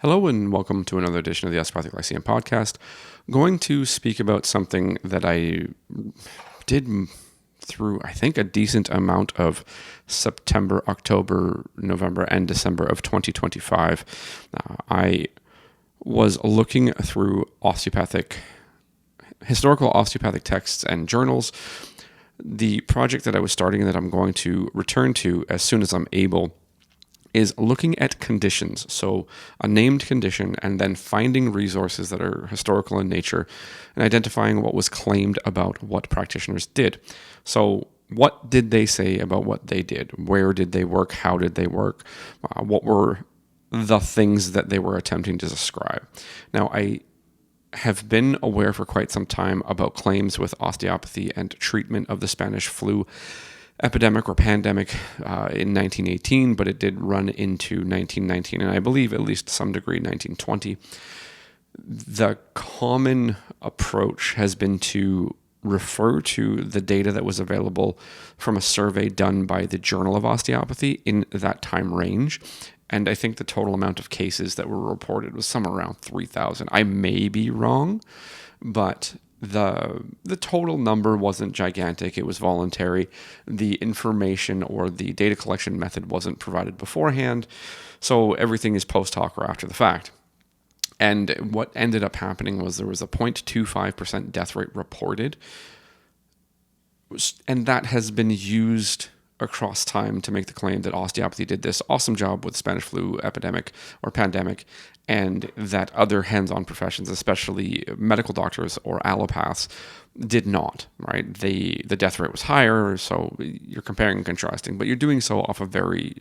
Hello and welcome to another edition of the Osteopathic Lyceum podcast. I'm going to speak about something that I did through, I think, a decent amount of September, October, November, and December of 2025. I was looking through historical osteopathic texts and journals. The project that I was starting that I'm going to return to as soon as I'm able is looking at conditions. So a named condition and then finding resources that are historical in nature and identifying what was claimed about what practitioners did. So what did they say about what they did? Where did they work? How did they work? What were the things that they were attempting to describe? Now, I have been aware for quite some time about claims with osteopathy and treatment of the Spanish flu epidemic or pandemic in 1918, but it did run into 1919, and I believe at least to some degree 1920. The common approach has been to refer to the data that was available from a survey done by the Journal of Osteopathy in that time range. And I think the total amount of cases that were reported was somewhere around 3,000. I may be wrong, but the total number wasn't gigantic. It was voluntary. The information or the data collection method wasn't provided beforehand, so everything is post hoc or after the fact. And what ended up happening was there was a 0.25% death rate reported, and that has been used across time to make the claim that osteopathy did this awesome job with Spanish flu epidemic or pandemic, and that other hands-on professions, especially medical doctors or allopaths, did not, right? The death rate was higher, so you're comparing and contrasting, but you're doing so off of very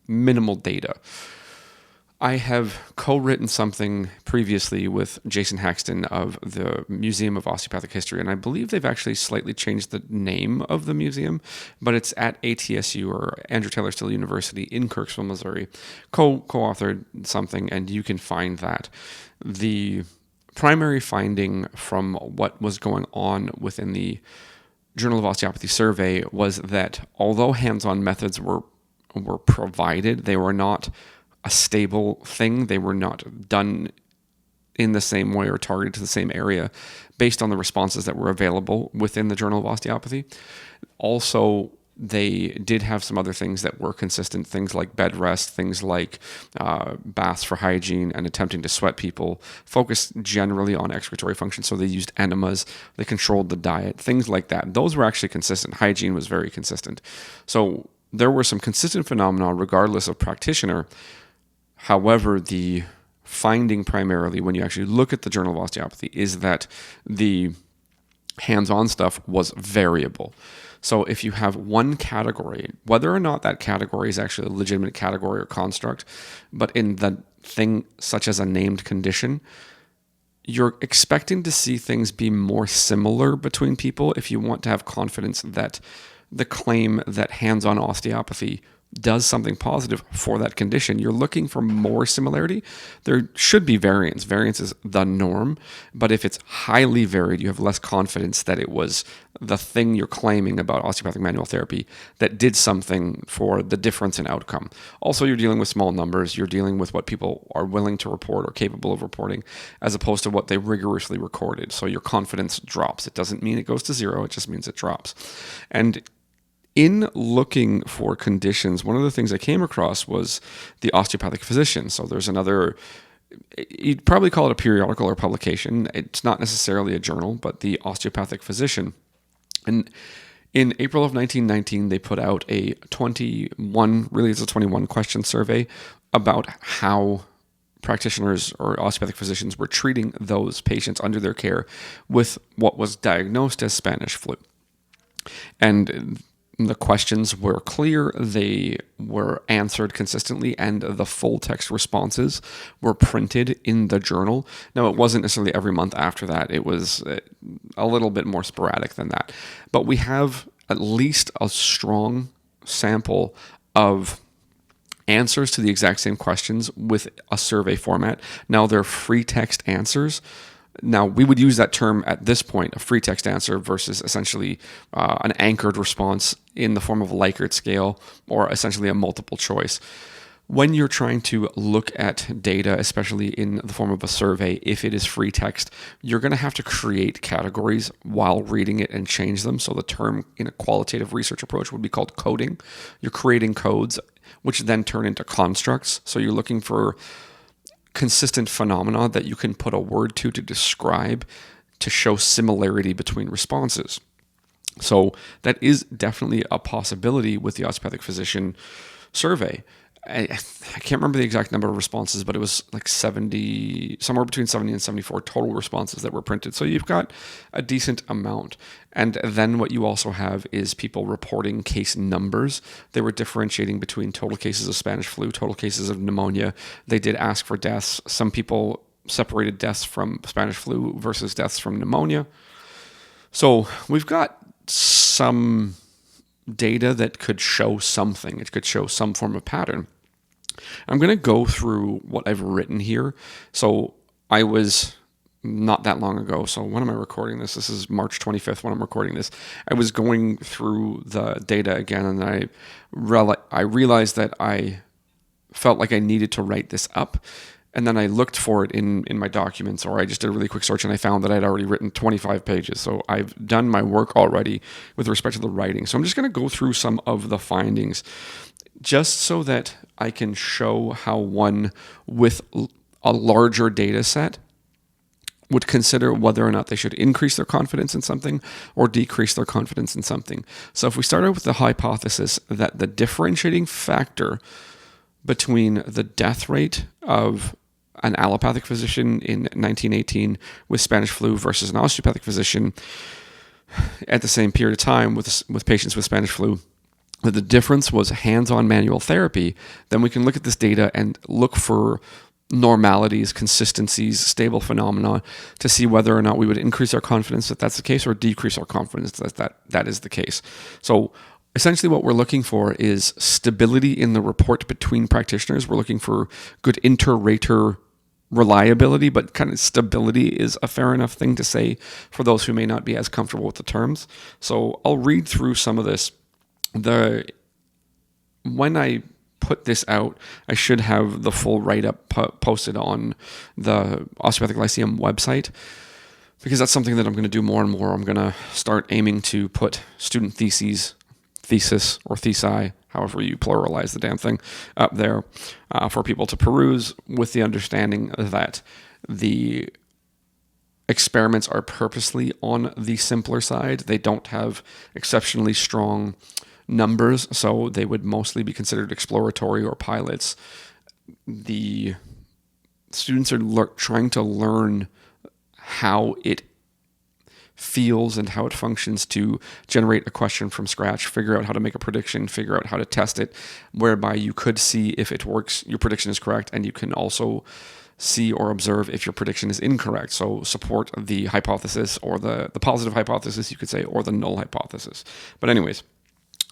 minimal data. I have co-written something previously with Jason Haxton of the Museum of Osteopathic History, and I believe they've actually slightly changed the name of the museum, but it's at ATSU or Andrew Taylor Still University in Kirksville, Missouri. Co-authored something, and you can find that. The primary finding from what was going on within the Journal of Osteopathy survey was that although hands-on methods were provided, they were not a stable thing. They were not done in the same way or targeted to the same area based on the responses that were available within the Journal of Osteopathy. Also, they did have some other things that were consistent, things like bed rest, things like baths for hygiene and attempting to sweat people, focused generally on excretory function. So they used enemas, they controlled the diet, things like that. Those were actually consistent. Hygiene was very consistent. So there were some consistent phenomena regardless of practitioner. However, the finding primarily when you actually look at the Journal of Osteopathy is that the hands-on stuff was variable. So if you have one category, whether or not that category is actually a legitimate category or construct, but in the thing such as a named condition, you're expecting to see things be more similar between people if you want to have confidence that the claim that hands-on osteopathy does something positive for that condition. You're looking for more similarity. There should be variance. Variance is the norm, but if it's highly varied, you have less confidence that it was the thing you're claiming about osteopathic manual therapy that did something for the difference in outcome. Also, you're dealing with small numbers. You're dealing with what people are willing to report or capable of reporting, as opposed to what they rigorously recorded. So your confidence drops. It doesn't mean it goes to zero. It just means it drops. And in looking for conditions, one of the things I came across was the Osteopathic Physician. So there's another, you'd probably call it a periodical or publication. It's not necessarily a journal, but the Osteopathic Physician. And in April of 1919, they put out a 21 question survey about how practitioners or osteopathic physicians were treating those patients under their care with what was diagnosed as Spanish flu. And the questions were clear, they were answered consistently, and the full text responses were printed in the journal. Now, it wasn't necessarily every month after that. It was a little bit more sporadic than that. But we have at least a strong sample of answers to the exact same questions with a survey format. Now, they're free text answers. Now, we would use that term at this point, a free text answer versus essentially an anchored response in the form of a Likert scale or essentially a multiple choice. when you're trying to look at data, especially in the form of a survey, if it is free text, you're going to have to create categories while reading it and change them. So the term in a qualitative research approach would be called coding. You're creating codes, which then turn into constructs. So you're looking for consistent phenomena that you can put a word to describe, to show similarity between responses. So that is definitely a possibility with the Osteopathic Physician survey. I can't remember the exact number of responses, but it was like 70, somewhere between 70 and 74 total responses that were printed. So you've got a decent amount. And then what you also have is people reporting case numbers. They were differentiating between total cases of Spanish flu, total cases of pneumonia. They did ask for deaths. Some people separated deaths from Spanish flu versus deaths from pneumonia. So we've got some data that could show something. It could show some form of pattern. I'm going to go through what I've written here. So I was not that long ago. So when am I recording this? This is March 25th when I'm recording this. I was going through the data again, and I realized that I felt like I needed to write this up. And then I looked for it in my documents, or I just did a really quick search, and I found that I'd already written 25 pages. So I've done my work already with respect to the writing. So I'm just going to go through some of the findings just so that I can show how one with a larger data set would consider whether or not they should increase their confidence in something or decrease their confidence in something. So if we start out with the hypothesis that the differentiating factor between the death rate of an allopathic physician in 1918 with Spanish flu versus an osteopathic physician at the same period of time with patients with Spanish flu, that the difference was hands-on manual therapy, then we can look at this data and look for normalities, consistencies, stable phenomena to see whether or not we would increase our confidence that that's the case or decrease our confidence that is the case. So essentially what we're looking for is stability in the report between practitioners. We're looking for good inter-rater reliability, but kind of stability is a fair enough thing to say for those who may not be as comfortable with the terms. So I'll read through some of this. When I put this out, I should have the full write-up posted on the Osteopathic Lyceum website, because that's something that I'm going to do more and more. I'm going to start aiming to put student theses, thesis, or thesi, however you pluralize the damn thing, up there for people to peruse, with the understanding that the experiments are purposely on the simpler side. They don't have exceptionally strong numbers, so they would mostly be considered exploratory or pilots. The students are trying to learn how it feels and how it functions to generate a question from scratch, figure out how to make a prediction, figure out how to test it, whereby you could see if it works, your prediction is correct, and you can also see or observe if your prediction is incorrect. So support the hypothesis, or the positive hypothesis, you could say, or the null hypothesis. But anyways,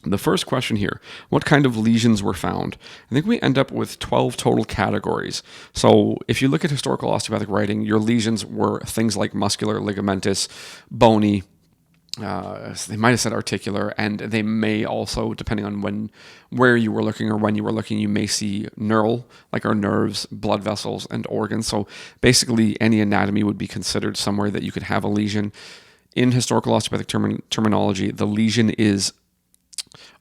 the first question here, what kind of lesions were found? I think we end up with 12 total categories. So if you look at historical osteopathic writing, your lesions were things like muscular, ligamentous, bony, they might have said articular, and they may also, depending on where you were looking or when you were looking, you may see neural, like our nerves, blood vessels, and organs. So basically any anatomy would be considered somewhere that you could have a lesion. In historical osteopathic terminology, the lesion is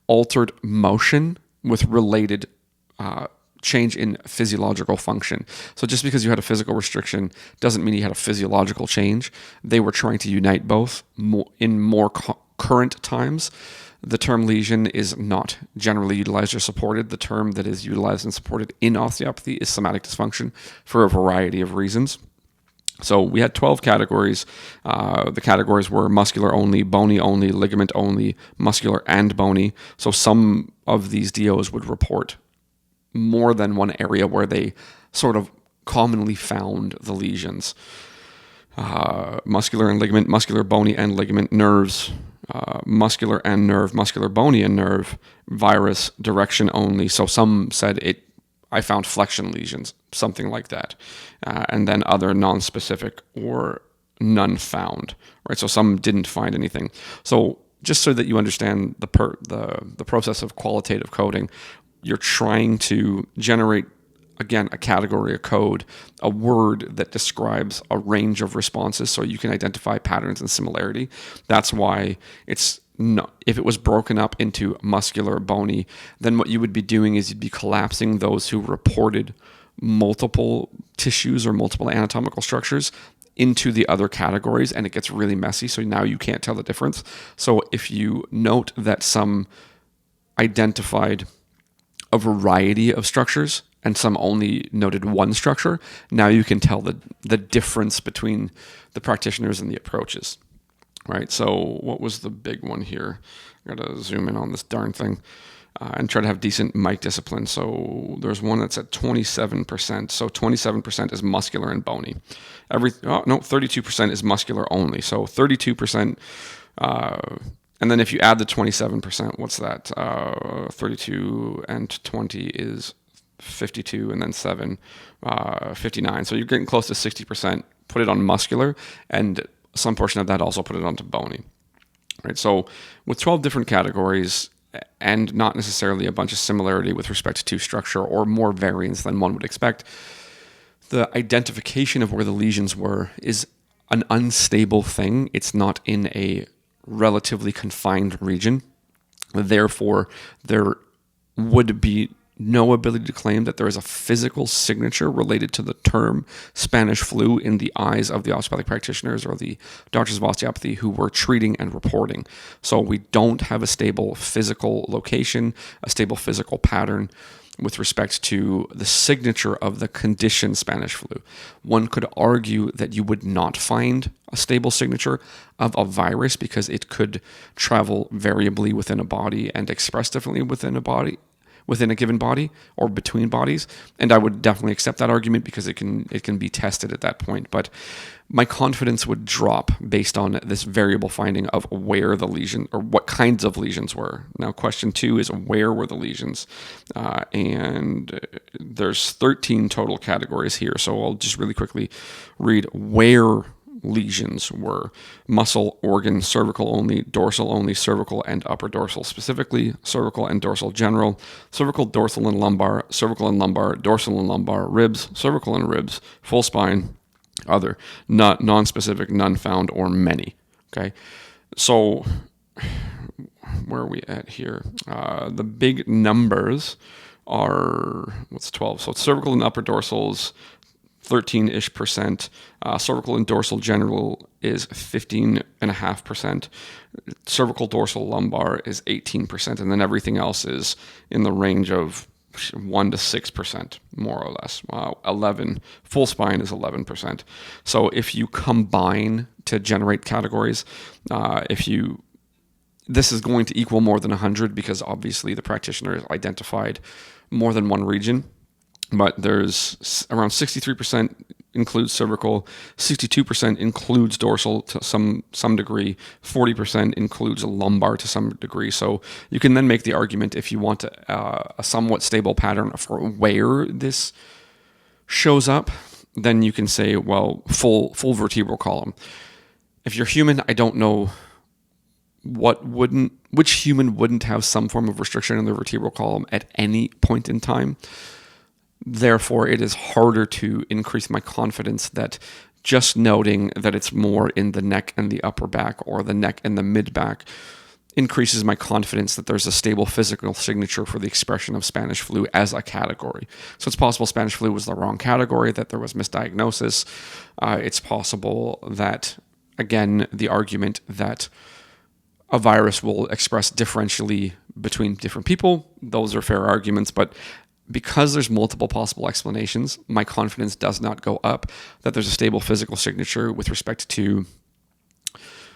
altered motion with related change in physiological function. So just because you had a physical restriction doesn't mean you had a physiological change. They were trying to unite both in more current times. The term lesion is not generally utilized or supported. The term that is utilized and supported in osteopathy is somatic dysfunction for a variety of reasons. So we had 12 categories. The categories were muscular only, bony only, ligament only, muscular and bony. So some of these DOs would report more than one area where they sort of commonly found the lesions. Muscular and ligament, muscular, bony and ligament, nerves, muscular and nerve, muscular, bony and nerve, virus, direction only. So some said I found flexion lesions, something like that. And then other non-specific or none found, right? So some didn't find anything. So just so that you understand the process of qualitative coding, you're trying to generate, again, a category, a code, a word that describes a range of responses so you can identify patterns and similarity. That's why it's not, if it was broken up into muscular, bony, then what you would be doing is you'd be collapsing those who reported multiple tissues or multiple anatomical structures into the other categories, and it gets really messy. So now you can't tell the difference. So if you note that some identified a variety of structures and some only noted one structure, now you can tell the difference between the practitioners and the approaches, right? So what was the big one here? I got to zoom in on this darn thing and try to have decent mic discipline. So there's one that's at 27%. So 27% is muscular and bony. 32% is muscular only. So 32%, and then if you add the 27%, what's that? 32 and 20 is 52, and then 7, 59. So you're getting close to 60%. Put it on muscular, and some portion of that also put it onto bony. Right. So with 12 different categories and not necessarily a bunch of similarity with respect to structure or more variance than one would expect, the identification of where the lesions were is an unstable thing. It's not in a relatively confined region. Therefore, there would be no ability to claim that there is a physical signature related to the term Spanish flu in the eyes of the osteopathic practitioners or the doctors of osteopathy who were treating and reporting. So we don't have a stable physical location, a stable physical pattern with respect to the signature of the condition Spanish flu. One could argue that you would not find a stable signature of a virus because it could travel variably within a body and express differently within a given body or between bodies. And I would definitely accept that argument because it can be tested at that point. But my confidence would drop based on this variable finding of where the lesion or what kinds of lesions were. Now, question 2 is where were the lesions? And there's 13 total categories here. So I'll just really quickly read where lesions were: muscle, organ, cervical only, dorsal only, cervical and upper dorsal specifically, cervical and dorsal general, cervical, dorsal and lumbar, cervical and lumbar, dorsal and lumbar, ribs, cervical and ribs, full spine, other, not non-specific, none found, or many. Okay, so where are we at here? The big numbers are, what's 12? So cervical and upper dorsals, 13-ish percent. Cervical and dorsal general is 15.5%. Cervical dorsal lumbar is 18%. And then everything else is in the range of 1 to 6%, more or less. 11. Full spine is 11%. So if you combine to generate categories, this is going to equal more than 100 because obviously the practitioner has identified more than one region. But there's around 63% includes cervical, 62% includes dorsal to some degree, 40% includes lumbar to some degree. So you can then make the argument if you want a somewhat stable pattern for where this shows up, then you can say, well, full vertebral column. If you're human, I don't know which human wouldn't have some form of restriction in the vertebral column at any point in time. Therefore, it is harder to increase my confidence that just noting that it's more in the neck and the upper back or the neck and the mid back increases my confidence that there's a stable physical signature for the expression of Spanish flu as a category. So it's possible Spanish flu was the wrong category, that there was misdiagnosis. It's possible that, again, the argument that a virus will express differentially between different people, those are fair arguments, but because there's multiple possible explanations, my confidence does not go up that there's a stable physical signature with respect to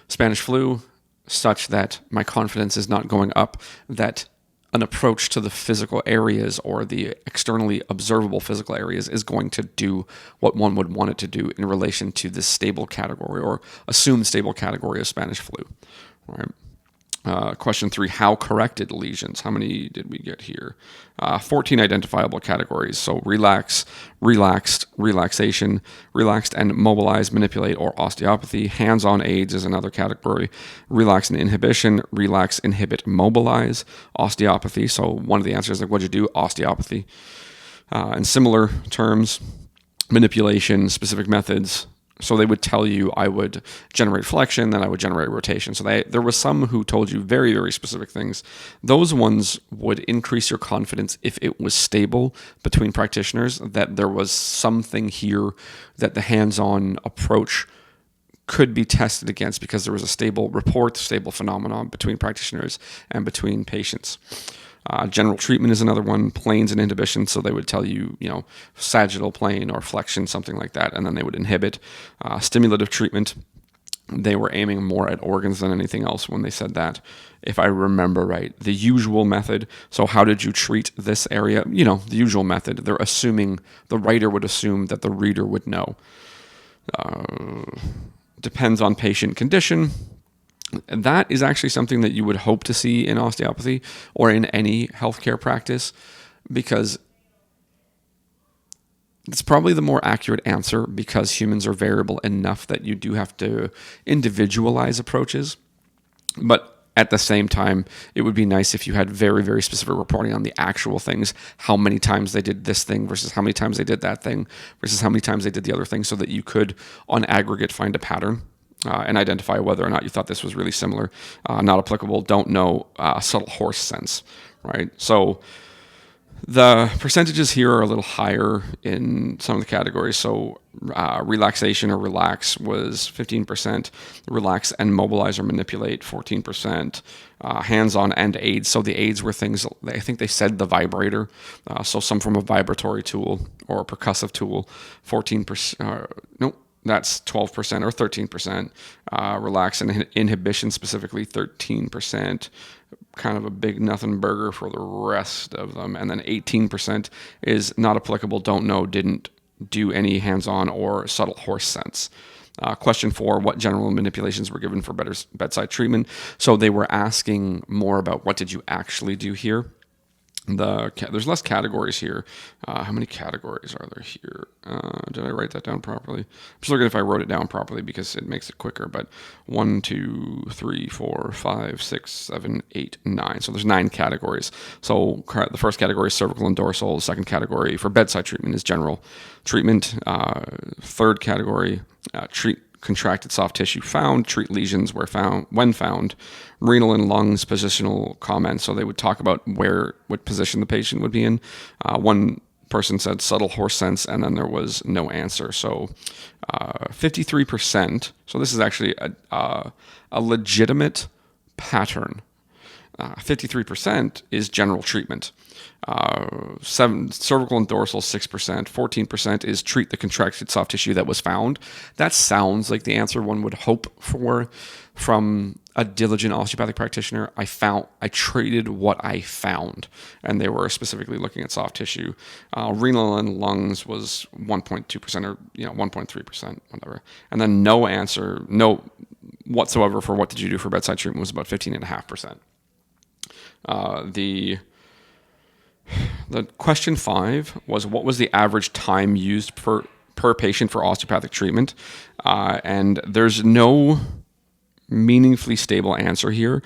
Spanish flu, such that my confidence is not going up that an approach to the physical areas or the externally observable physical areas is going to do what one would want it to do in relation to this stable category or assumed stable category of Spanish flu. All right. Question 3, how corrected lesions? How many did we get here? 14 identifiable categories. So relax, relaxed, relaxation, relaxed and mobilize, manipulate, or osteopathy. Hands-on aids is another category. Relax and inhibition, relax, inhibit, mobilize, osteopathy. So one of the answers is like, what'd you do? Osteopathy. In similar terms, manipulation, specific methods. So they would tell you I would generate flexion, then I would generate rotation. So there was some who told you very, very specific things. Those ones would increase your confidence if it was stable between practitioners, that there was something here that the hands-on approach could be tested against because there was a stable report, stable phenomenon between practitioners and between patients. General treatment is another one, planes and inhibition. So they would tell you, sagittal plane or flexion, something like that, and then they would inhibit. Stimulative treatment, they were aiming more at organs than anything else when they said that, if I remember right. The usual method, so how did you treat this area? The usual method. They're assuming, the writer would assume that the reader would know. Depends on patient condition. And that is actually something that you would hope to see in osteopathy or in any healthcare practice, because it's probably the more accurate answer, because humans are variable enough that you do have to individualize approaches. But at the same time, it would be nice if you had very, very specific reporting on the actual things, how many times they did this thing versus how many times they did that thing versus how many times they did the other thing, so that you could, on aggregate, find a pattern. And identify whether or not you thought this was really similar. Not applicable, don't know, subtle horse sense, right? So the percentages here are a little higher in some of the categories. So relaxation or relax was 15%, relax and mobilize or manipulate 14%, hands-on and aids. So the aids were things, I think they said the vibrator, so some form of vibratory tool or a percussive tool, 14%, nope. That's 12% or 13%. Relax and inhibition specifically 13%. Kind of a big nothing burger for the rest of them. And then 18% is not applicable, don't know, didn't do any hands-on or subtle horse sense. Question 4, what general manipulations were given for bedside treatment? So they were asking more about what did you actually do here. There's less categories here. How many categories are there here? Did I write that down properly? I'm just looking if I wrote it down properly because it makes it quicker. But 1, 2, 3, 4, 5, 6, 7, 8, 9. So there's 9 categories. So the first category is cervical and dorsal. The second category for bedside treatment is general treatment. Third category, treat contracted soft tissue found, treat lesions when found, renal and lungs positional comments. So they would talk about what position the patient would be in. One person said subtle horse sense, and then there was no answer. So 53%. So this is actually a legitimate pattern. 53% is general treatment. 7 cervical and dorsal 6%, 14% is treat the contracted soft tissue that was found. That sounds like the answer one would hope for from a diligent osteopathic practitioner. I treated what I found, and they were specifically looking at soft tissue. Renal and lungs was 1.2% or 1.3%, whatever. And then no answer, no whatsoever for what did you do for bedside treatment was about 15.5%. The question 5 was what was the average time used per patient for osteopathic treatment? And there's no meaningfully stable answer here.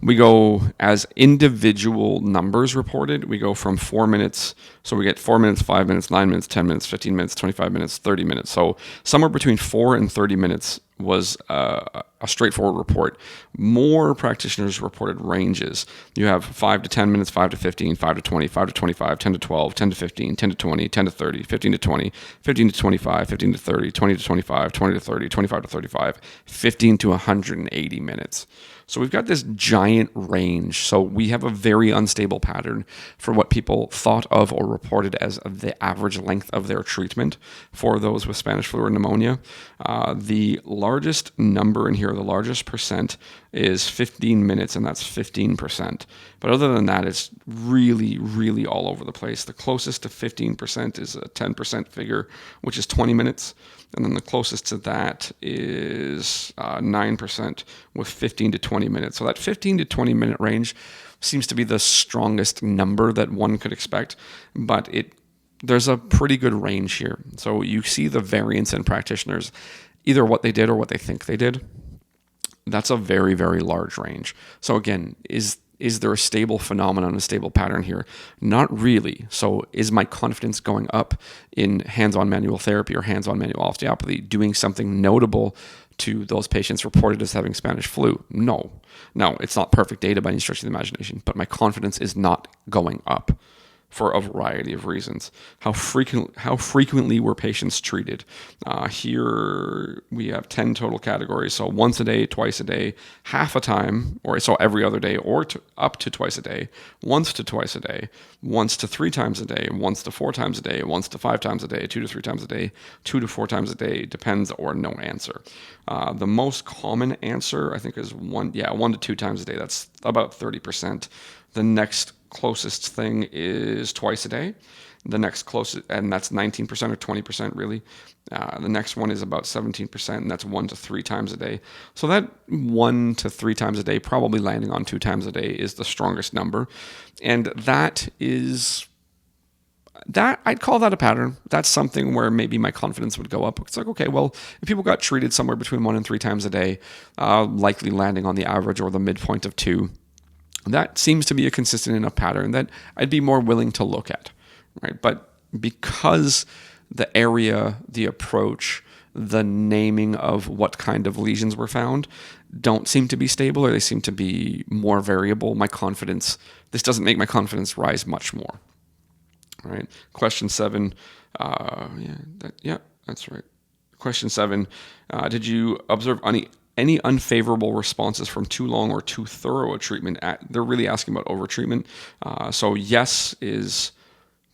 We go as individual numbers reported. We go from 4 minutes. So we get 4 minutes, 5 minutes, 9 minutes, 10 minutes, 15 minutes, 25 minutes, 30 minutes. So somewhere between 4 and 30 minutes was a straightforward report. More practitioners reported ranges. You have 5 to 10 minutes, 5 to 15, 5 to 20, 5 to 25, 10 to 12, 10 to 15, 10 to 20, 10 to 30, 15 to 20, 15 to 25, 15 to 30, 20 to 25, 20 to 30, 25 to 35, 15 to 180 minutes. So we've got this giant range. So we have a very unstable pattern for what people thought of or reported as the average length of their treatment for those with Spanish flu or pneumonia. The largest number in here, the largest percent, is 15 minutes, and that's 15%. But other than that, it's really, really all over the place. The closest to 15% is a 10% figure, which is 20 minutes. And then the closest to that is 9% with 15 to 20 minutes. So that 15 to 20 minute range seems to be the strongest number that one could expect, but there's a pretty good range here. So you see the variance in practitioners, either what they did or what they think they did. That's a very, very large range. So again, is there a stable phenomenon, a stable pattern here? Not really. So is my confidence going up in hands-on manual therapy or hands-on manual osteopathy doing something notable to those patients reported as having Spanish flu? No. No, it's not perfect data by any stretch of the imagination, but my confidence is not going up for a variety of reasons. How frequently were patients treated? Here we have 10 total categories. So once a day, twice a day, half a time, or so every other day, or up to twice a day, once to twice a day, once to 3 times a day, once to 4 times a day, once to 5 times a day, 2 to 3 times a day, 2 to 4 times a day, depends, or no answer. The most common answer, I think, is 1 to 2 times a day. That's about 30%. The next closest thing is twice a day. The next closest, and that's 19% or 20% really. The next one is about 17%, and that's 1 to 3 times a day. So that 1 to 3 times a day, probably landing on 2 times a day, is the strongest number. And that I'd call that a pattern. That's something where maybe my confidence would go up. It's like, okay, well, if people got treated somewhere between 1 and 3 times a day, likely landing on the average or the midpoint of 2, that seems to be a consistent enough pattern that I'd be more willing to look at, right? But because the area, the approach, the naming of what kind of lesions were found don't seem to be stable, or they seem to be more variable, this doesn't make my confidence rise much more, right? Question 7, that's right. Question 7, did you observe any unfavorable responses from too long or too thorough a treatment? They're really asking about overtreatment. So yes is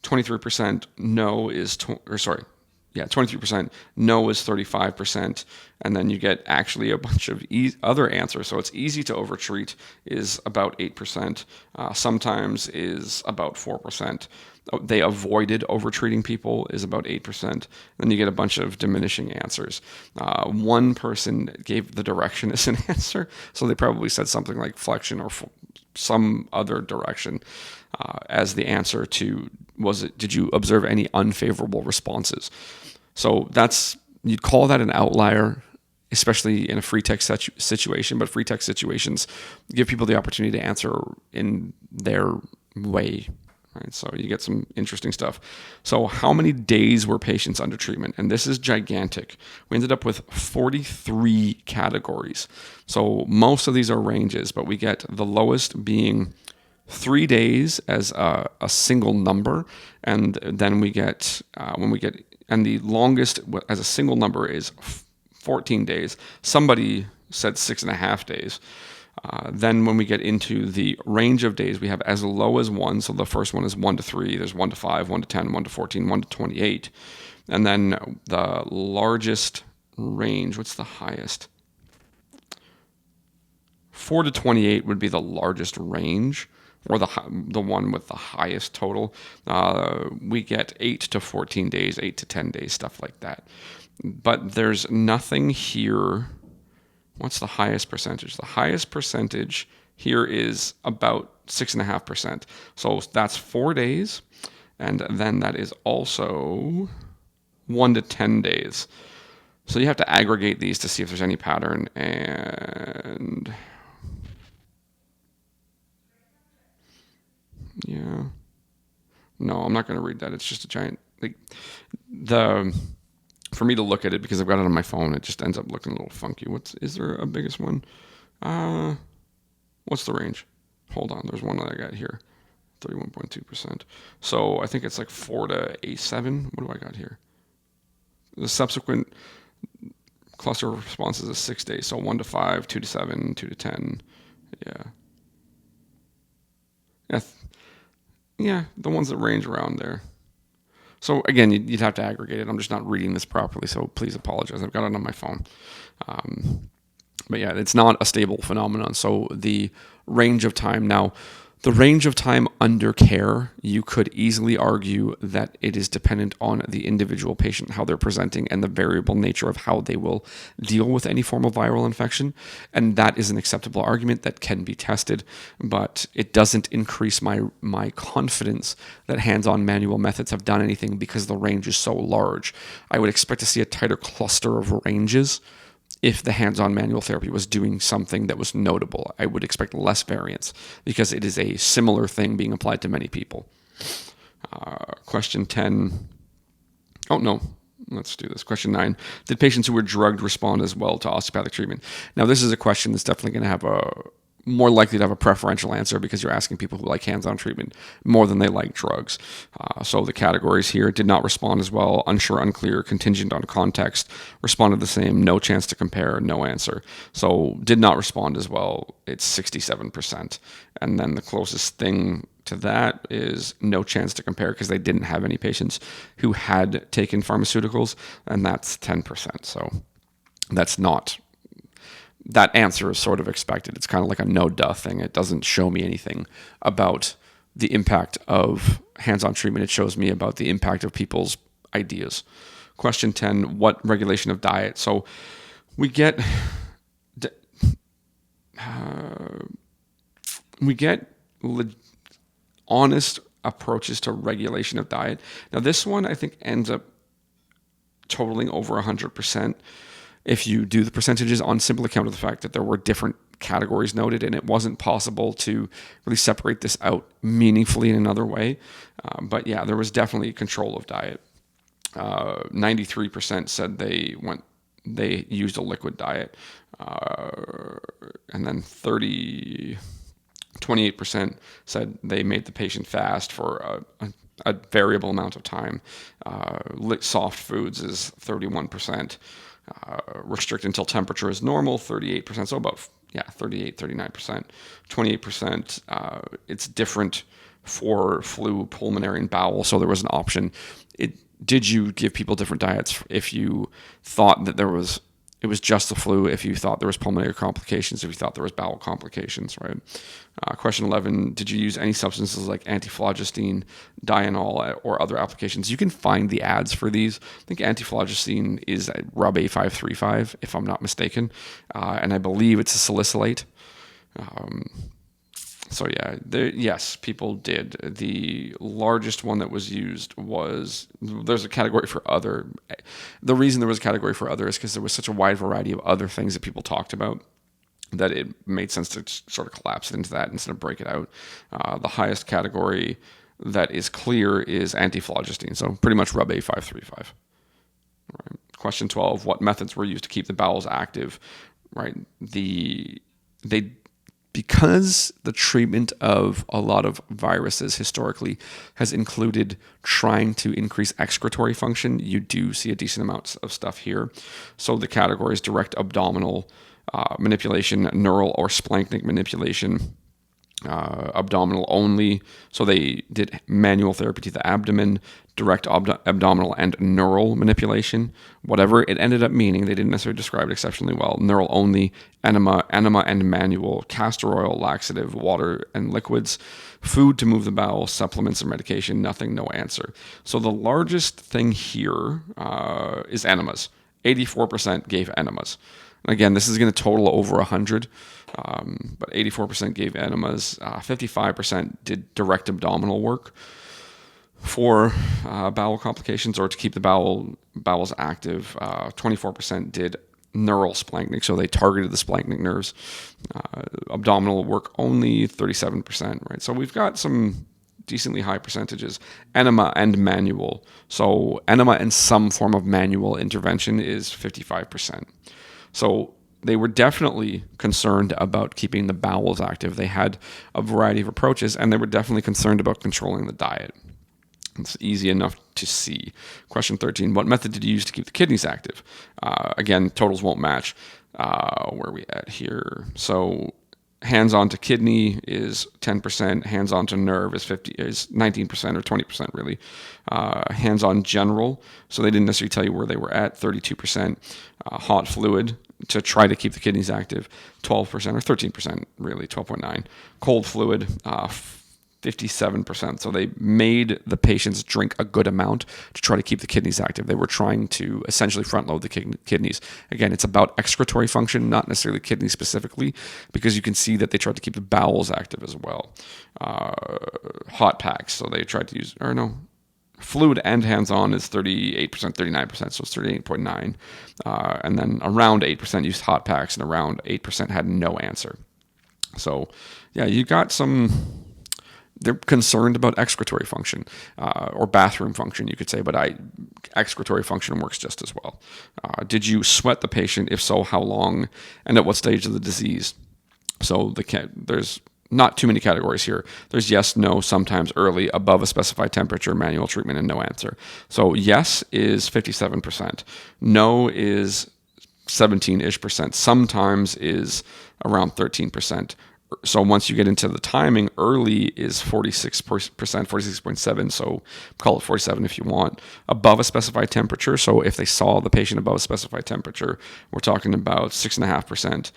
23%, no is 23%, no is 35%, and then you get actually a bunch of other answers. So it's easy to overtreat is about 8%, sometimes is about 4%. They avoided overtreating people is about 8%. Then you get a bunch of diminishing answers. One person gave the direction as an answer, so they probably said something like flexion or some other direction as the answer to, did you observe any unfavorable responses? So you'd call that an outlier, especially in a free text situation, but free text situations give people the opportunity to answer in their way. Right, so you get some interesting stuff. So how many days were patients under treatment? And this is gigantic. We ended up with 43 categories. So most of these are ranges, but we get the lowest being 3 days as a single number, and then we get and the longest as a single number is 14 days. Somebody said 6.5 days. Then when we get into the range of days, we have as low as 1. So the first one is 1 to 3. There's 1 to 5, 1 to 10, 1 to 14, 1 to 28. And then the largest range, what's the highest? 4 to 28 would be the largest range, or the one with the highest total. We get 8 to 14 days, 8 to 10 days, stuff like that. But there's nothing here. What's the highest percentage? The highest percentage here is about 6.5%. So that's 4 days. And then that is also 1 to 10 days. So you have to aggregate these to see if there's any pattern. And yeah, no, I'm not going to read that. It's just a giant, for me to look at it, because I've got it on my phone, it just ends up looking a little funky. Is there a biggest one? What's the range? Hold on, there's one that I got here, 31.2%. So I think it's like 4 to A7. What do I got here? The subsequent cluster of responses is 6 days. So 1 to 5, 2 to 7, 2 to 10. Yeah, the ones that range around there. So again, you'd have to aggregate it. I'm just not reading this properly, so please apologize. I've got it on my phone. But yeah, it's not a stable phenomenon. So the range of time now, The range of time under care, you could easily argue that it is dependent on the individual patient, how they're presenting, and the variable nature of how they will deal with any form of viral infection. And that is an acceptable argument that can be tested, but it doesn't increase my confidence that hands-on manual methods have done anything because the range is so large. I would expect to see a tighter cluster of ranges if the hands-on manual therapy was doing something that was notable. I would expect less variance because it is a similar thing being applied to many people. Question 10. Oh, no. Let's do this. Question 9. Did patients who were drugged respond as well to osteopathic treatment? Now, this is a question that's definitely going to have more likely to have a preferential answer because you're asking people who like hands-on treatment more than they like drugs. So the categories here: did not respond as well, unsure, unclear, contingent on context, responded the same, no chance to compare, no answer. So did not respond as well, it's 67%. And then the closest thing to that is no chance to compare because they didn't have any patients who had taken pharmaceuticals, and that's 10%. So that's not... That answer is sort of expected. It's kind of like a no-duh thing. It doesn't show me anything about the impact of hands-on treatment. It shows me about the impact of people's ideas. Question 10, what regulation of diet? So we get honest approaches to regulation of diet. Now this one I think ends up totaling over 100%. If you do the percentages on simple account of the fact that there were different categories noted and it wasn't possible to really separate this out meaningfully in another way. But yeah, there was definitely control of diet. 93% said they used a liquid diet. And then 28% said they made the patient fast for a variable amount of time. Soft foods is 31%. Restrict until temperature is normal, 38%. So about 38, 39%. 28%. It's different for flu, pulmonary, and bowel. So there was an option. Did you give people different diets if you thought that it was just the flu, if you thought there was pulmonary complications, if you thought there was bowel complications, right? Question 11, did you use any substances like antiflogestine, Dianol, or other applications? You can find the ads for these. I think antiflogestine is Rub A535, if I'm not mistaken, and I believe it's a salicylate. So yeah, yes, people did. The largest one that was used was, there's a category for other. The reason there was a category for other is because there was such a wide variety of other things that people talked about that it made sense to sort of collapse it into that instead of break it out. The highest category that is clear is antiflogestine, so pretty much Rub A535. Right. Question 12, what methods were used to keep the bowels active? Right. Because the treatment of a lot of viruses historically has included trying to increase excretory function, you do see a decent amount of stuff here. So the categories: direct abdominal manipulation, neural or splanchnic manipulation, abdominal only. So they did manual therapy to the abdomen, direct abdominal and neural manipulation. Whatever it ended up meaning, they didn't necessarily describe it exceptionally well. Neural only, enema and manual, castor oil, laxative, water and liquids, food to move the bowel, supplements or medication, nothing, no answer. So the largest thing here is enemas. 84% gave enemas. Again, this is going to total over 100, but 84% gave enemas. 55% did direct abdominal work for bowel complications or to keep the bowels active. 24% did neural splanchnic, so they targeted the splanchnic nerves. Abdominal work only 37%, right? So we've got some decently high percentages. Enema and manual. So enema and some form of manual intervention is 55%. So they were definitely concerned about keeping the bowels active. They had a variety of approaches, and they were definitely concerned about controlling the diet. It's easy enough to see. Question 13, what method did you use to keep the kidneys active? Again, totals won't match. Where are we at here? So hands-on to kidney is 10%. Hands-on to nerve is 19% or 20% really. Hands-on general, so they didn't necessarily tell you where they were at, 32%. Hot fluid, to try to keep the kidneys active, 12% or 13%, really 12.9. Cold fluid, 57%. So they made the patients drink a good amount to try to keep the kidneys active. They were trying to essentially front load the kidneys. Again, it's about excretory function, not necessarily kidneys specifically, because you can see that they tried to keep the bowels active as well. Hot packs. So they tried to use, fluid and hands-on is 38%, 39%, so it's 38.9. And then around 8% used hot packs, and around 8% had no answer. So, yeah, you got some... They're concerned about excretory function, or bathroom function, you could say, but excretory function works just as well. Did you sweat the patient? If so, how long? And at what stage of the disease? So there's not too many categories here. There's yes, no, sometimes, early, above a specified temperature, manual treatment, and no answer. So yes is 57%. No is 17-ish%. Sometimes is around 13%. So once you get into the timing, early is 46%, 46.7, so call it 47 if you want. Above a specified temperature, so if they saw the patient above a specified temperature, we're talking about 6.5%.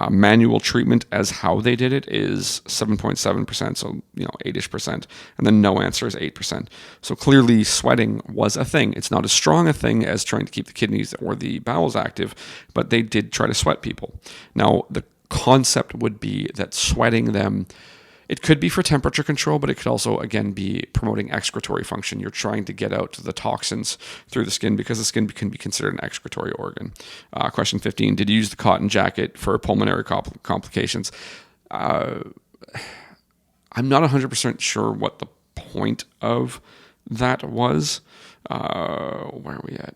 Manual treatment as how they did it is 7.7%, so 8-ish%. And then no answer is 8%. So clearly sweating was a thing. It's not as strong a thing as trying to keep the kidneys or the bowels active, but they did try to sweat people. Now, the concept would be that sweating them, it could be for temperature control, but it could also, again, be promoting excretory function. You're trying to get out the toxins through the skin because the skin can be considered an excretory organ. Question 15, did you use the cotton jacket for pulmonary complications? I'm not 100% sure what the point of that was. Where are we at?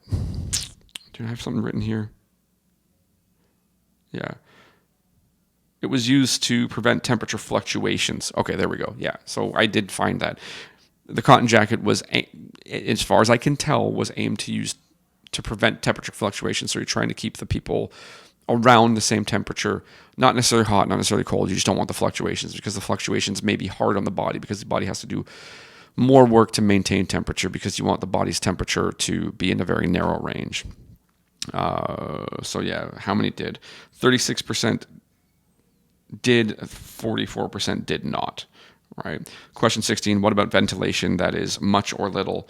Do I have something written here? Yeah. It was used to prevent temperature fluctuations. Okay, there we go. Yeah, so I did find that. The cotton jacket was, as far as I can tell, was aimed to prevent temperature fluctuations. So you're trying to keep the people around the same temperature, not necessarily hot, not necessarily cold. You just don't want the fluctuations, because the fluctuations may be hard on the body, because the body has to do more work to maintain temperature, because you want the body's temperature to be in a very narrow range. So yeah, how many did? 36% did, 44% did not, right? Question 16, what about ventilation? That is much or little.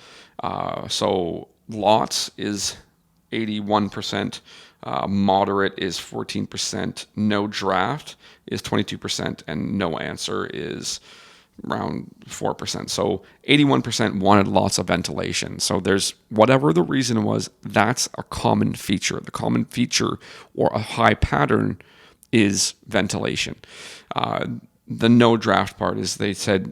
So lots is 81%, moderate is 14%, no draft is 22%, and no answer is around 4%. So 81% wanted lots of ventilation. So there's, whatever the reason was, that's a common feature. The common feature or a high pattern is ventilation. The no draft part is,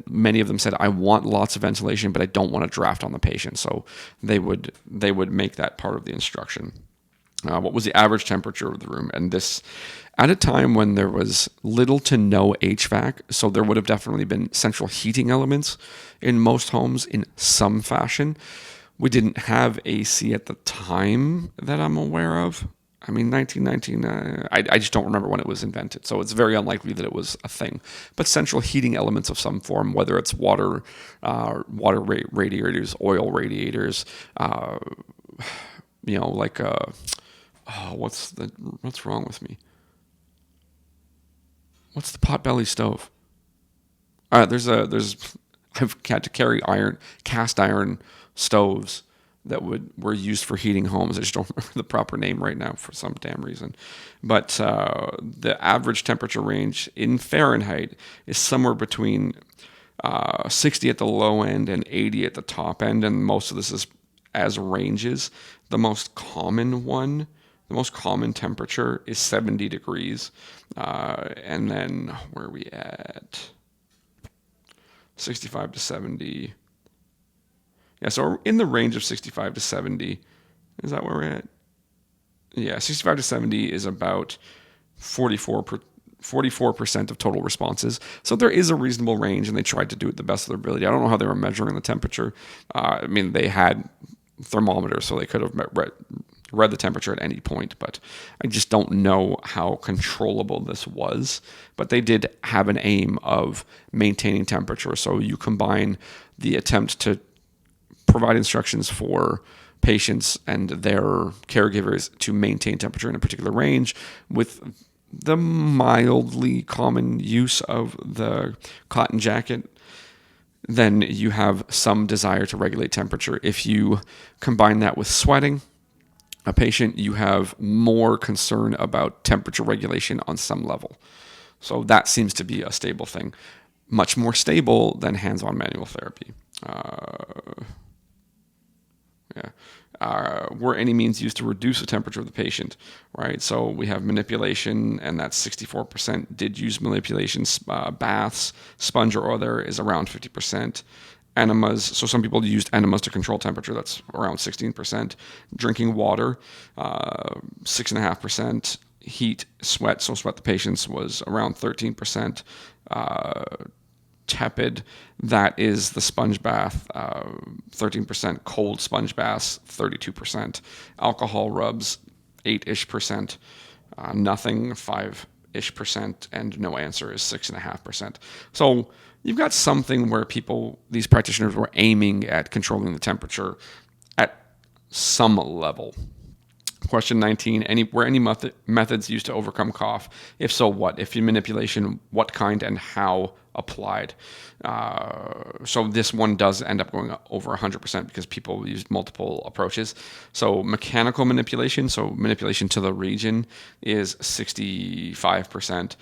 many of them said, I want lots of ventilation, but I don't want to draft on the patient. So they would make that part of the instruction. What was the average temperature of the room? And this, at a time when there was little to no HVAC, so there would have definitely been central heating elements in most homes in some fashion. We didn't have AC at the time that I'm aware of. I mean, 1919, I just don't remember when it was invented, so it's very unlikely that it was a thing. But central heating elements of some form, whether it's water radiators, oil radiators, what's wrong with me? What's the potbelly stove? I've had to carry cast iron stoves that were used for heating homes. I just don't remember the proper name right now for some damn reason. But the average temperature range in Fahrenheit is somewhere between 60 at the low end and 80 at the top end, and most of this is as ranges. The most common temperature is 70 degrees. And then where are we at? 65 to 70. Yeah, so we're in the range of 65 to 70. Is that where we're at? Yeah, 65 to 70 is about 44% of total responses. So there is a reasonable range, and they tried to do it the best of their ability. I don't know how they were measuring the temperature. They had thermometers, so they could have read the temperature at any point, but I just don't know how controllable this was. But they did have an aim of maintaining temperature. So you combine the attempt to provide instructions for patients and their caregivers to maintain temperature in a particular range with the mildly common use of the cotton jacket, then you have some desire to regulate temperature. If you combine that with sweating a patient, you have more concern about temperature regulation on some level. So that seems to be a stable thing. Much more stable than hands-on manual therapy. Were any means used to reduce the temperature of the patient, right? So we have manipulation, and that's 64% did use manipulation. Baths, sponge or other is around 50%. Enemas, so some people used enemas to control temperature, that's around 16%. Drinking water, 6.5%. Heat, sweat, so sweat the patients was around 13%. Tepid, that is the sponge bath, 13%. Cold sponge baths, 32%. Alcohol rubs, 8-ish%. Nothing, 5-ish%. And no answer is 6.5%. So you've got something where these practitioners were aiming at controlling the temperature at some level. Question 19, were any methods used to overcome cough? If so, what? If you manipulation, what kind and how applied? So this one does end up going over 100% because people used multiple approaches. So mechanical manipulation, so manipulation to the region, is 65%.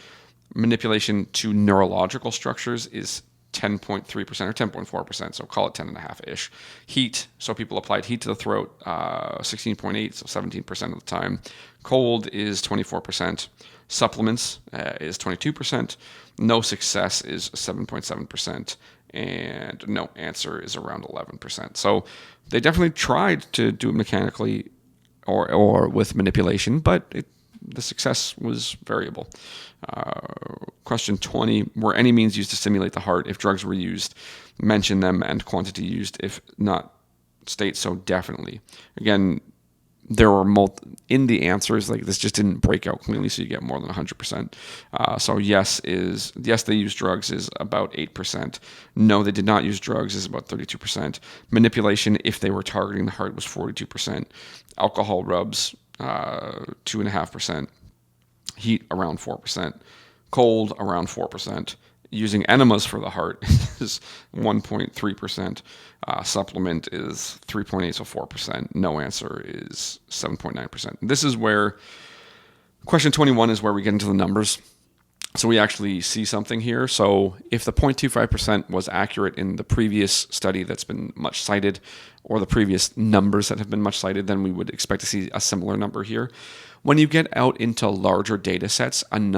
Manipulation to neurological structures is 10.3% or 10.4%, so call it 10.5-ish. Heat, so people applied heat to the throat, 16.8, so 17% of the time. Cold is 24%. Supplements is 22%. No success is 7.7%. And no answer is around 11%. So they definitely tried to do it mechanically or with manipulation, but the success was variable. Question 20, were any means used to stimulate the heart? If drugs were used, mention them, and quantity used. If not, state so definitely. Again, there were in the answers, like this just didn't break out cleanly, so you get more than 100%. So yes, they used drugs is about 8%. No, they did not use drugs is about 32%. Manipulation, if they were targeting the heart, was 42%. Alcohol rubs, 2.5%. Heat, around 4%. Cold, around 4%. Using enemas for the heart is 1.3%. Supplement is 3.8, so 4%. No answer is 7.9%. This is where question 21 is where we get into the numbers. So we actually see something here. So if the 0.25% was accurate in the previous study that's been much cited, or the previous numbers that have been much cited, then we would expect to see a similar number here. When you get out into larger data sets, an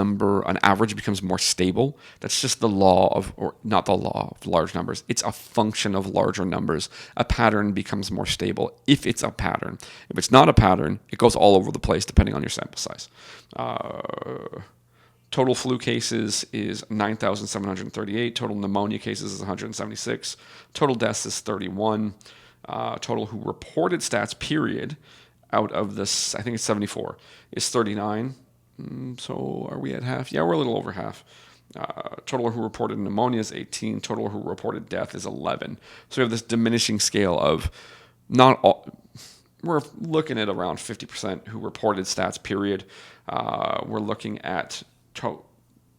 average becomes more stable. That's just the law of, or not the law of large numbers. It's a function of larger numbers. A pattern becomes more stable if it's a pattern. If it's not a pattern, it goes all over the place depending on your sample size. Total flu cases is 9,738. Total pneumonia cases is 176. Total deaths is 31. Total who reported stats, period, out of this, I think it's 74, is 39. So are we at half? Yeah, we're a little over half. Total who reported pneumonia is 18. Total who reported death is 11. So we have this diminishing scale of not all. We're looking at around 50% who reported stats, period. We're looking at total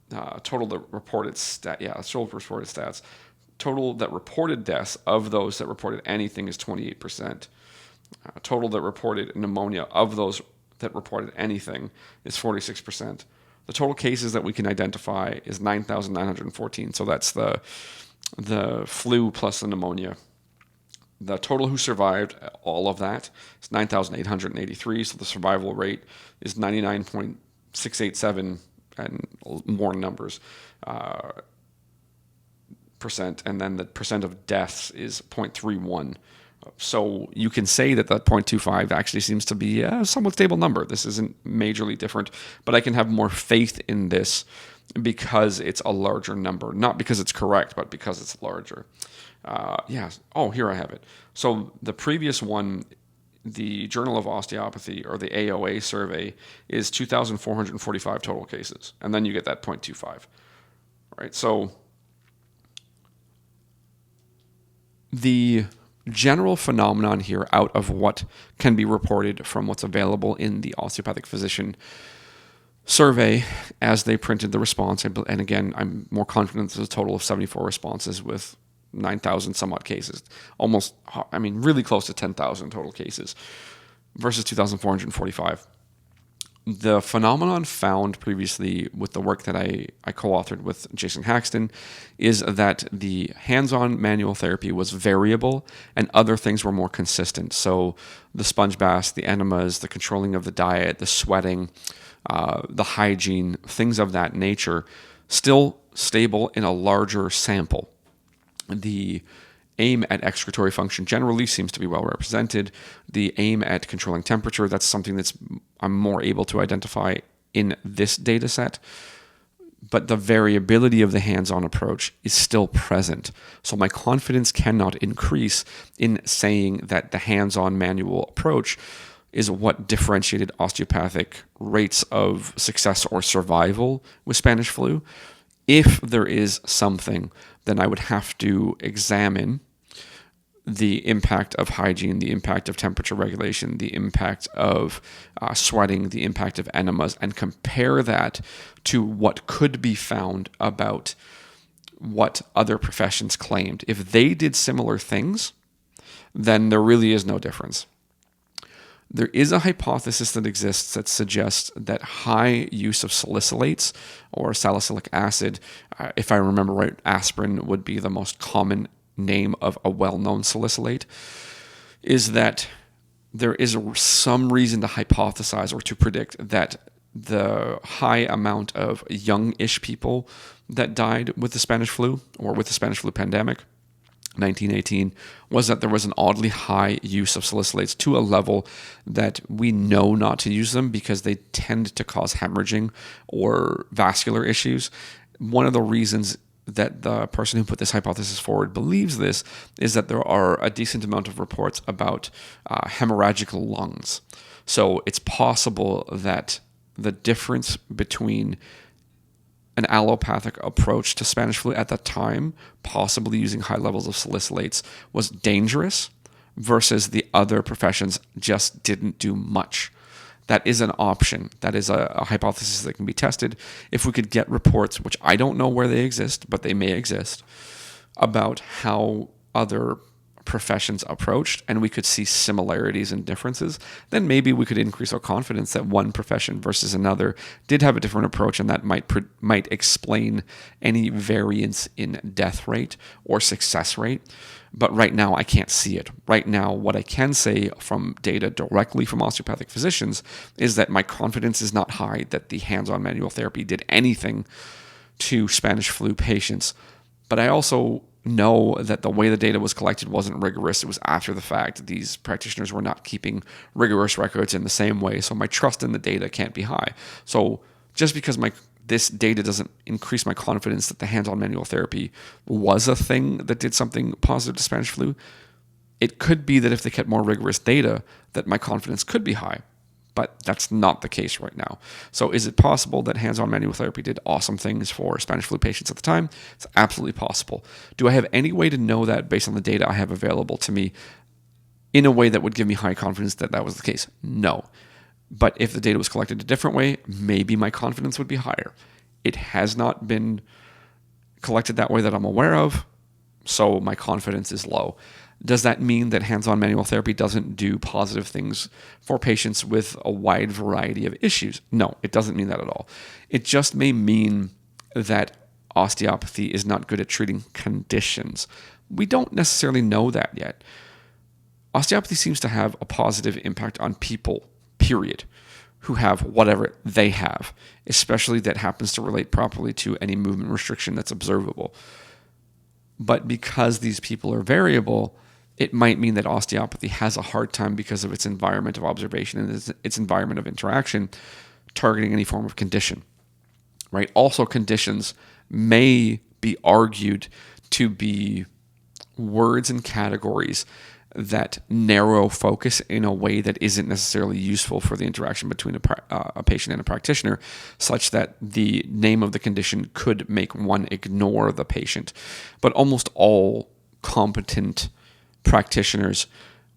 that reported stats. Total that reported deaths of those that reported anything is 28%. Total that reported pneumonia of those that reported anything is 46%. The total cases that we can identify is 9,914. So that's the flu plus the pneumonia. The total who survived all of that is 9,883. So the survival rate is 99.687 and more numbers percent. And then the percent of deaths is 0.31. So you can say that 0.25 actually seems to be a somewhat stable number. This isn't majorly different, but I can have more faith in this because it's a larger number. Not because it's correct, but because it's larger. Here I have it. So the previous one, the Journal of Osteopathy, or the AOA survey, is 2,445 total cases. And then you get that 0.25. Right? So the general phenomenon here out of what can be reported from what's available in the Osteopathic Physician survey as they printed the response. And again, I'm more confident there's a total of 74 responses with 9,000 somewhat cases. Really close to 10,000 total cases versus 2,445. The phenomenon found previously with the work that I co-authored with Jason Haxton is that the hands-on manual therapy was variable and other things were more consistent. So the sponge baths, the enemas, the controlling of the diet, the sweating, the hygiene, things of that nature, still stable in a larger sample. The aim at excretory function generally seems to be well represented. The aim at controlling temperature, that's something I'm more able to identify in this data set. But the variability of the hands-on approach is still present. So my confidence cannot increase in saying that the hands-on manual approach is what differentiated osteopathic rates of success or survival with Spanish flu. If there is something, then I would have to examine the impact of hygiene, the impact of temperature regulation, the impact of sweating, the impact of enemas, and compare that to what could be found about what other professions claimed. If they did similar things, then there really is no difference. There is a hypothesis that exists that suggests that high use of salicylates or salicylic acid, if I remember right, aspirin would be the most common name of a well-known salicylate, is that there is some reason to hypothesize or to predict that the high amount of young-ish people that died with the Spanish flu or with the Spanish flu pandemic, 1918, was that there was an oddly high use of salicylates to a level that we know not to use them because they tend to cause hemorrhaging or vascular issues. One of the reasons that the person who put this hypothesis forward believes this is that there are a decent amount of reports about hemorrhagic lungs. So it's possible that the difference between an allopathic approach to Spanish flu at the time, possibly using high levels of salicylates, was dangerous versus the other professions just didn't do much. That is an option. That is a hypothesis that can be tested. If we could get reports, which I don't know where they exist, but they may exist, about how other professions approached, and we could see similarities and differences, then maybe we could increase our confidence that one profession versus another did have a different approach, and that might explain any variance in death rate or success rate. But right now, I can't see it. Right now, what I can say from data directly from osteopathic physicians is that my confidence is not high that the hands-on manual therapy did anything to Spanish flu patients. But I also know that the way the data was collected wasn't rigorous. It was after the fact. These practitioners were not keeping rigorous records in the same way, so my trust in the data can't be high. So just because this data doesn't increase my confidence that the hands-on manual therapy was a thing that did something positive to Spanish flu, it could be that if they kept more rigorous data, that my confidence could be high. But that's not the case right now. So is it possible that hands-on manual therapy did awesome things for Spanish flu patients at the time? It's absolutely possible. Do I have any way to know that based on the data I have available to me in a way that would give me high confidence that that was the case? No. But if the data was collected a different way, maybe my confidence would be higher. It has not been collected that way that I'm aware of, so my confidence is low. Does that mean that hands-on manual therapy doesn't do positive things for patients with a wide variety of issues? No, it doesn't mean that at all. It just may mean that osteopathy is not good at treating conditions. We don't necessarily know that yet. Osteopathy seems to have a positive impact on people, period, who have whatever they have, especially that happens to relate properly to any movement restriction that's observable. But because these people are variable, it might mean that osteopathy has a hard time because of its environment of observation and its environment of interaction targeting any form of condition, right? Also, conditions may be argued to be words and categories that narrow focus in a way that isn't necessarily useful for the interaction between a patient and a practitioner, such that the name of the condition could make one ignore the patient. But almost all competent practitioners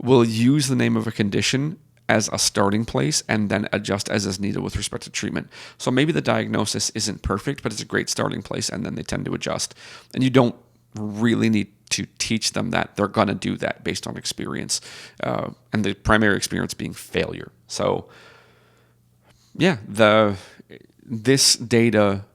will use the name of a condition as a starting place and then adjust as is needed with respect to treatment. So maybe the diagnosis isn't perfect, but it's a great starting place, and then they tend to adjust. And you don't really need to teach them that. They're going to do that based on experience, and the primary experience being failure. So yeah, this data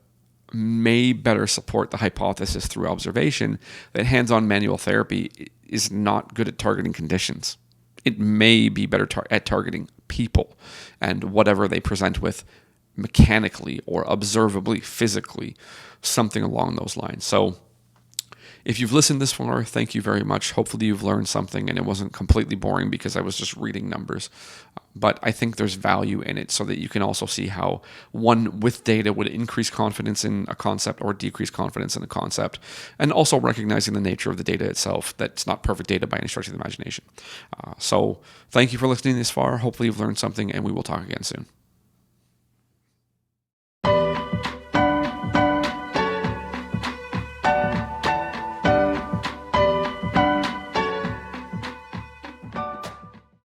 may better support the hypothesis through observation that hands-on manual therapy is not good at targeting conditions. It may be better at targeting people and whatever they present with mechanically or observably, physically, something along those lines. So if you've listened this far, thank you very much. Hopefully you've learned something and it wasn't completely boring because I was just reading numbers. But I think there's value in it so that you can also see how one with data would increase confidence in a concept or decrease confidence in a concept, and also recognizing the nature of the data itself, that's not perfect data by any stretch of the imagination. So thank you for listening this far. Hopefully you've learned something, and we will talk again soon.